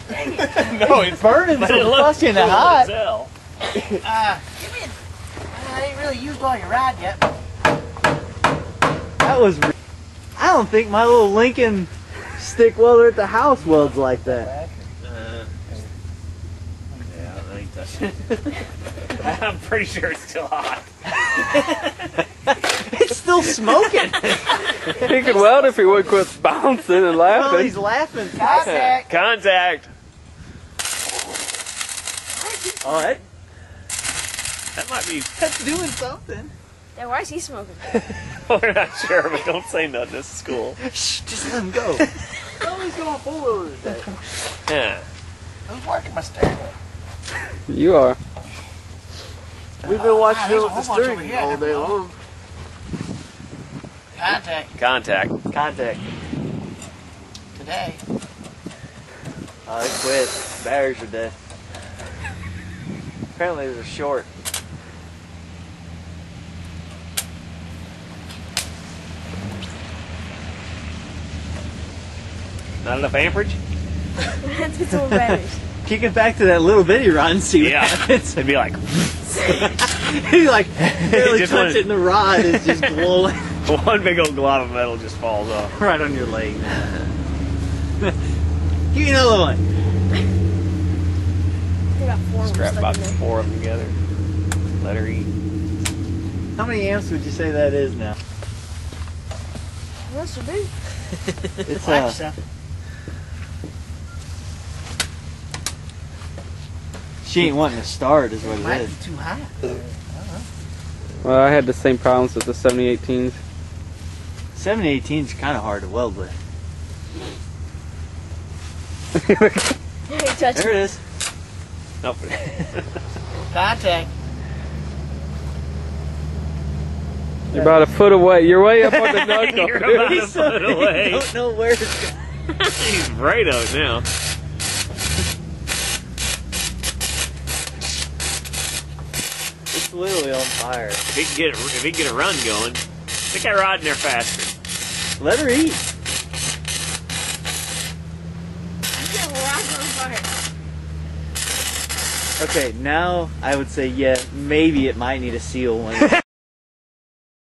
No, it's burning so fucking hot. I ain't really used all your rod yet. That was. I don't think my little Lincoln stick welder at the house welds like that. Yeah, I ain't touching it. I'm pretty sure it's still hot. It's still smoking. He could weld if he would quit bouncing and laughing. Well, he's laughing. Contact. Contact. All right. That might be. That's doing something. Yeah, why is he smoking? We're not sure, but don't say nothing. This is cool. Shh, just let him go. Oh, he's going full over today. Yeah. Who's working my steering wheel? You are. We've been watching there's it a with the whole bunch steering over here. all day long. Contact. Contact. Contact. Today. Oh, they quit. Batteries are dead. Apparently they're short. Not enough amperage? Let's get some more batteries. Kick it back to that little bitty rod and see what happens. It'd be like He like barely Just touch it and the rod is just glowing one big old glob of metal just falls off. right on your leg. Give me another one. I got four Scrap stuck about in there. 4 of them together. Let her eat. How many amps would you say that is now? That's what big. It's Black stuff. she ain't wanting to start is what Might it be is. too hot. Well, I had the same problems with the 7018s. 7018 is kind of hard to weld with. Hey, touch There it is. Nope. Contact. You're about a foot away. You're way up on the knuckle. You're about dude. a foot away. Don't know where it's going. He's right on it now. It's literally on fire. If he can get a run going, stick that rod in there faster. Let her eat. Yeah, well, I'm on fire. Okay, now I would say yeah, maybe it might need a seal one.